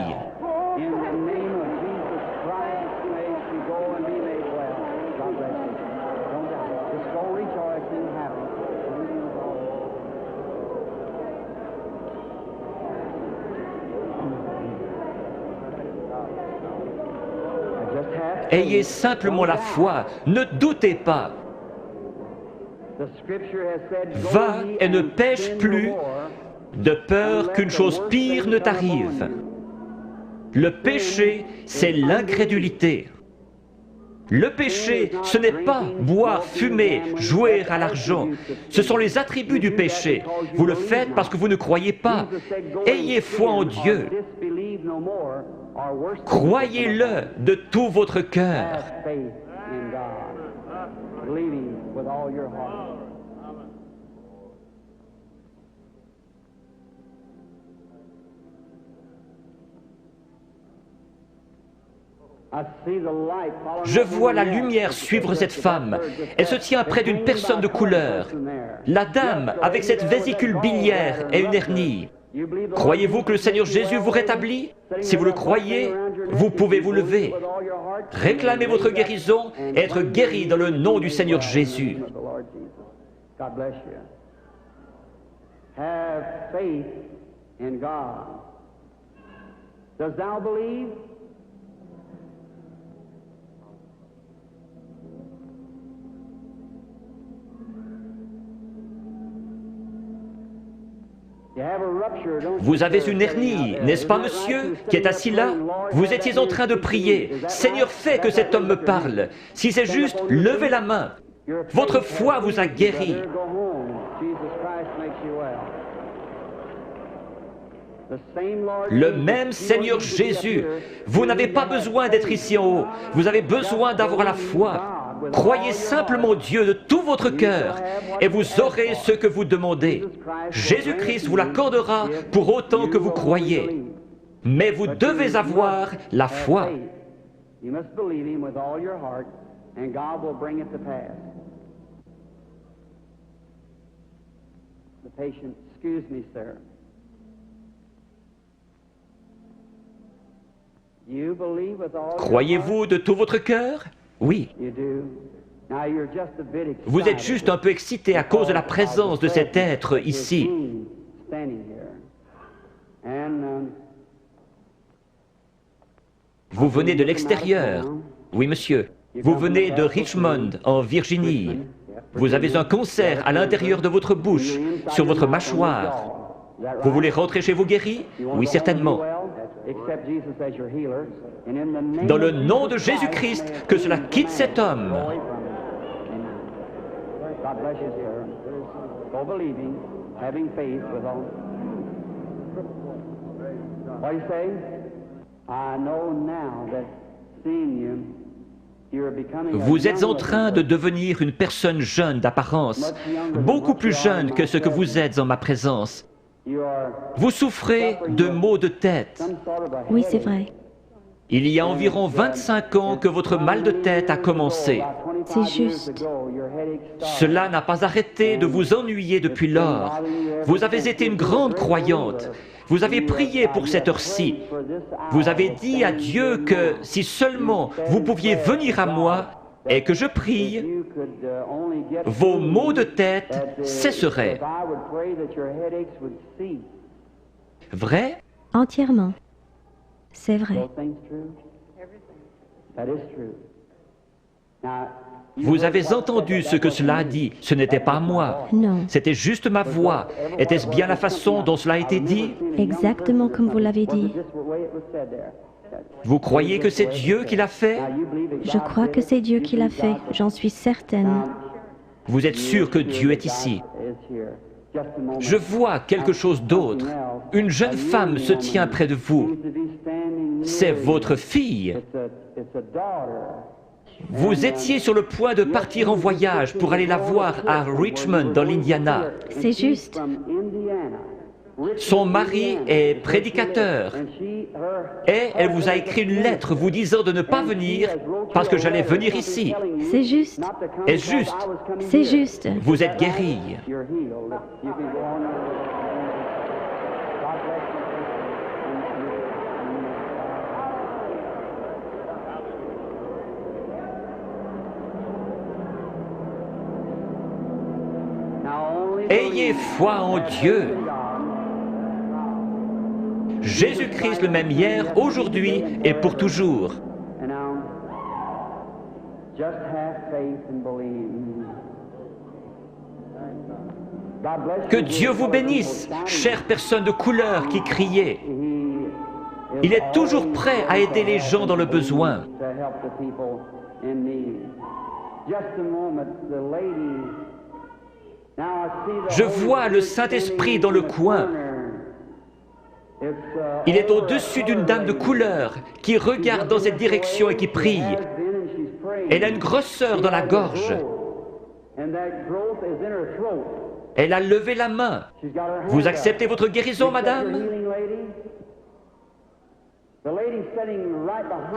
Ayez simplement la foi, ne doutez pas. Va et ne pêche plus, de peur qu'une chose pire ne t'arrive. Le péché, c'est l'incrédulité. Le péché, ce n'est pas boire, fumer, jouer à l'argent. Ce sont les attributs du péché. Vous le faites parce que vous ne croyez pas. Ayez foi en Dieu. Croyez-le de tout votre cœur. Je vois la lumière suivre cette femme. Elle se tient près d'une personne de couleur. La dame, avec cette vésicule biliaire et une hernie. Croyez-vous que le Seigneur Jésus vous rétablit? Si vous le croyez, vous pouvez vous lever. Réclamez votre guérison et être guéri dans le nom du Seigneur Jésus. Have faith in God. Does thou believe? Vous avez une hernie, n'est-ce pas, monsieur, qui est assis là? Vous étiez en train de prier. Seigneur, fais que cet homme me parle. Si c'est juste, levez la main. Votre foi vous a guéri. Le même Seigneur Jésus. Vous n'avez pas besoin d'être ici en haut. Vous avez besoin d'avoir la foi. Croyez simplement Dieu de tout votre cœur et vous aurez ce que vous demandez. Jésus-Christ vous l'accordera pour autant que vous croyez. Mais vous devez avoir la foi. You must believe him with all your heart, and God will bring it to pass. The patient, excuse me, sir. You believe with all Croyez-vous de tout votre cœur? Oui. You do. Now you're just a bit excited. Vous êtes juste un peu excité à cause de la présence de cet être ici. Standing here. And, Vous venez de l'extérieur. Oui, monsieur. Vous venez de Richmond, en Virginie. Vous avez un concert à l'intérieur de votre bouche, sur votre mâchoire. Vous voulez rentrer chez vous guéri? Oui, certainement. Dans le nom de Jésus-Christ, que cela quitte cet homme. God bless you, sir. Go believing, having faith with all. What do you say? I know now that seeing you, you're becoming a Vous êtes en young train de devenir une personne jeune d'apparence, beaucoup plus jeune que ce que vous êtes en ma présence. You are Vous souffrez de maux de tête. some sort of a Oui, c'est headache. vrai. Il y a environ 25 ans que votre mal de tête a commencé. C'est juste. Cela n'a pas arrêté de vous ennuyer depuis lors. Vous avez été une grande croyante. Vous avez prié pour cette heure-ci. Vous avez dit à Dieu que si seulement vous pouviez venir à moi et que je prie, vos maux de tête cesseraient. Vrai? Entièrement. C'est vrai. Vous avez entendu ce que cela a dit. Ce n'était pas moi. Non. C'était juste ma voix. Était-ce bien la façon dont cela a été dit? Exactement comme vous l'avez dit. Vous croyez que c'est Dieu qui l'a fait? Je crois que c'est Dieu qui l'a fait. J'en suis certaine. Vous êtes sûr que Dieu est ici? Je vois quelque chose d'autre. Une jeune femme se tient près de vous. C'est votre fille. Vous étiez sur le point de partir en voyage pour aller la voir à Richmond, dans l'Indiana. C'est juste. Son mari est prédicateur et elle vous a écrit une lettre vous disant de ne pas venir parce que j'allais venir ici. C'est juste. Est-ce juste? C'est juste. Vous êtes guéri. Ayez foi en Dieu. Jésus-Christ le même hier, aujourd'hui et pour toujours. Que Dieu vous bénisse, chère personne de couleur qui criait. Il est toujours prêt à aider les gens dans le besoin. Je vois le Saint-Esprit dans le coin. Il est au-dessus d'une dame de couleur qui regarde dans cette direction et qui prie. Elle a une grosseur dans la gorge. Elle a levé la main. Vous acceptez votre guérison, madame?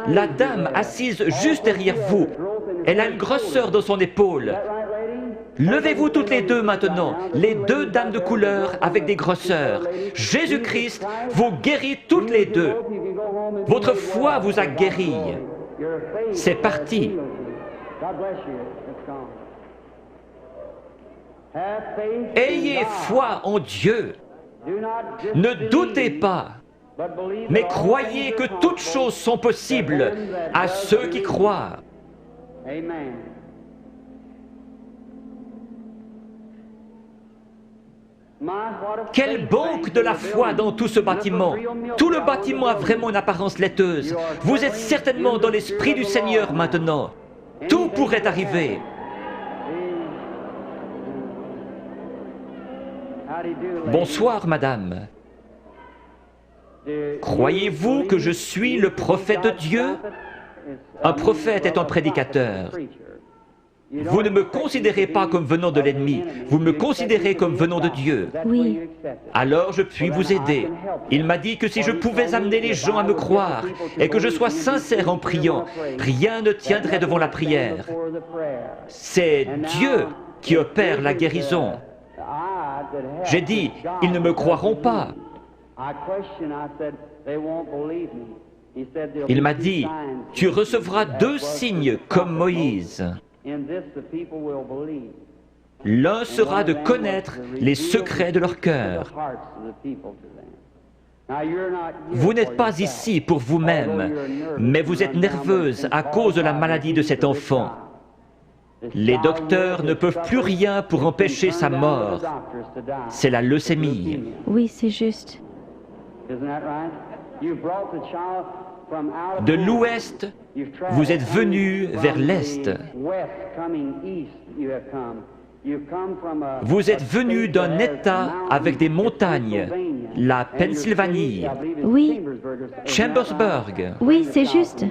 La dame assise juste derrière vous, elle a une grosseur dans son épaule. Levez-vous toutes les deux maintenant, les deux dames de couleur avec des grosseurs. Jésus-Christ vous guérit toutes les deux. Votre foi vous a guéri. C'est parti. Ayez foi en Dieu. Ne doutez pas, mais croyez que toutes choses sont possibles à ceux qui croient. Amen. Quelle banque de la foi dans tout ce bâtiment! Tout le bâtiment a vraiment une apparence laiteuse. Vous êtes certainement dans l'Esprit du Seigneur maintenant. Tout pourrait arriver. Bonsoir, madame. Croyez-vous que je suis le prophète de Dieu? Un prophète est un prédicateur. Vous ne me considérez pas comme venant de l'ennemi, vous me considérez comme venant de Dieu. Oui. Alors je puis vous aider. Il m'a dit que si je pouvais amener les gens à me croire et que je sois sincère en priant, rien ne tiendrait devant la prière. C'est Dieu qui opère la guérison. J'ai dit, ils ne me croiront pas. Il m'a dit, tu recevras 2 signes comme Moïse. L'un sera de connaître les secrets de leur cœur. Vous n'êtes pas ici pour vous-même, mais vous êtes nerveuse à cause de la maladie de cet enfant. Les docteurs ne peuvent plus rien pour empêcher sa mort. C'est la leucémie. Oui, c'est juste. De l'ouest, vous êtes venu vers l'est. Vous êtes venu d'un État avec des montagnes, la Pennsylvanie, Oui. Chambersburg. Oui, c'est juste.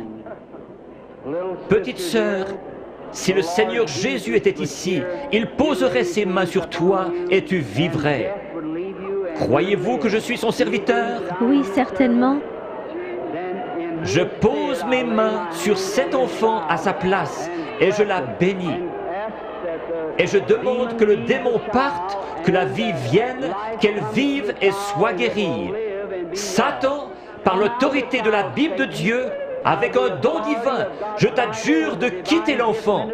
Petite sœur, si le Seigneur Jésus était ici, il poserait ses mains sur toi et tu vivrais. Croyez-vous que je suis son serviteur? Oui, certainement. Je pose mes mains sur cet enfant à sa place et je la bénis. Et je demande que le démon parte, que la vie vienne, qu'elle vive et soit guérie. Satan, par l'autorité de la Bible de Dieu, avec un don divin, je t'adjure de quitter l'enfant.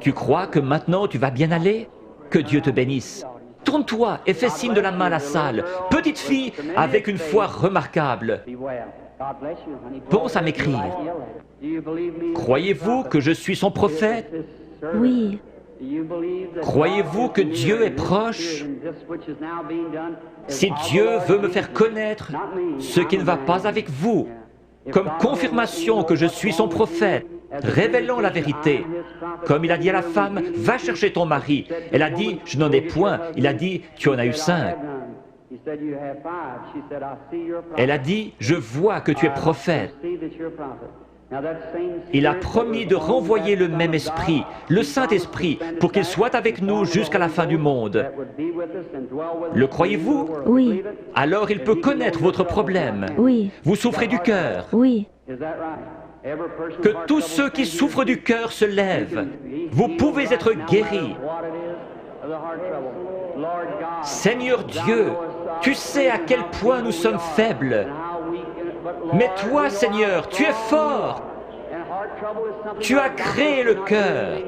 Tu crois que maintenant tu vas bien aller? Que Dieu te bénisse. Tourne-toi et fais signe de la main à la salle. Petite fille avec une foi remarquable. Pense à m'écrire. Croyez-vous que je suis son prophète? Oui. Croyez-vous que Dieu est proche? Si Dieu veut me faire connaître ce qui ne va pas avec vous, comme confirmation que je suis son prophète, révélant la vérité. Comme il a dit à la femme, va chercher ton mari. Elle a dit, je n'en ai point. Il a dit, tu en as eu 5. Elle a dit, je vois que tu es prophète. Il a promis de renvoyer le même esprit, le Saint-Esprit, pour qu'il soit avec nous jusqu'à la fin du monde. Le croyez-vous? Oui. Alors il peut connaître votre problème. Oui. Vous souffrez du cœur. Oui. Que tous ceux qui souffrent du cœur se lèvent. Vous pouvez être guéris. Seigneur Dieu, tu sais à quel point nous sommes faibles. Mais toi, Seigneur, tu es fort. Tu as créé le cœur.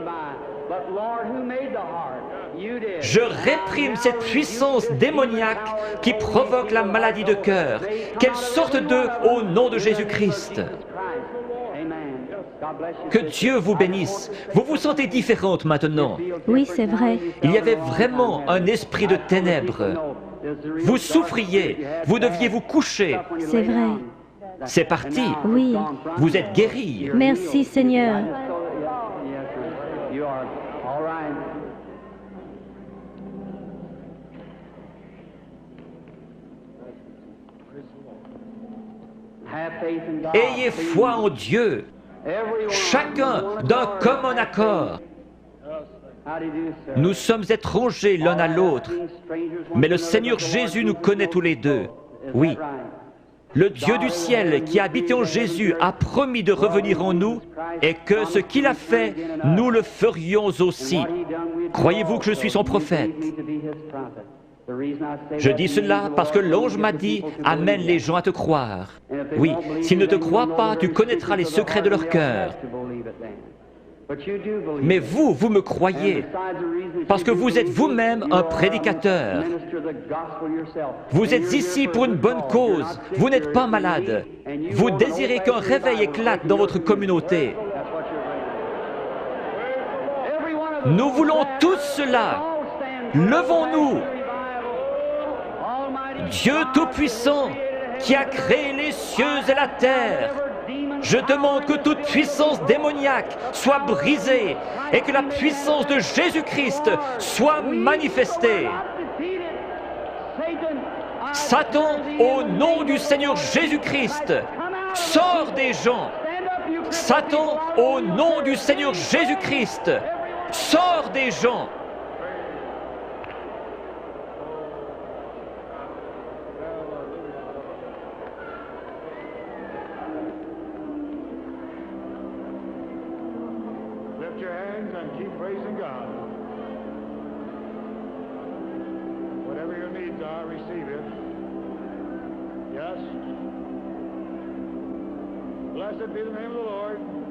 Je réprime cette puissance démoniaque qui provoque la maladie de cœur. Qu'elle sorte d'eux au nom de Jésus-Christ. Que Dieu vous bénisse. Vous vous sentez différente maintenant. Oui, c'est vrai. Il y avait vraiment un esprit de ténèbres. Vous souffriez. Vous deviez vous coucher. C'est vrai. C'est parti. Oui. Vous êtes guéri. Merci, Seigneur. Ayez foi en Dieu. Chacun d'un commun accord. Nous sommes étrangers l'un à l'autre, mais le Seigneur Jésus nous connaît tous les deux. Oui. Le Dieu du ciel qui a habité en Jésus a promis de revenir en nous et que ce qu'il a fait, nous le ferions aussi. Croyez-vous que je suis son prophète? Je dis cela parce que l'ange m'a dit « Amène les gens à te croire ». Oui, s'ils ne te croient pas, tu connaîtras les secrets de leur cœur. Mais vous, vous me croyez, parce que vous êtes vous-même un prédicateur. Vous êtes ici pour une bonne cause, vous n'êtes pas malade. Vous désirez qu'un réveil éclate dans votre communauté. Nous voulons tous cela. Levons-nous. Dieu Tout-Puissant, qui a créé les cieux et la terre, je demande que toute puissance démoniaque soit brisée et que la puissance de Jésus-Christ soit manifestée. Satan, au nom du Seigneur Jésus-Christ, sors des gens. Satan, au nom du Seigneur Jésus-Christ, sors des gens. Lift your hands and keep praising God. Whatever your needs are, receive it. Yes. Blessed be the name of the Lord.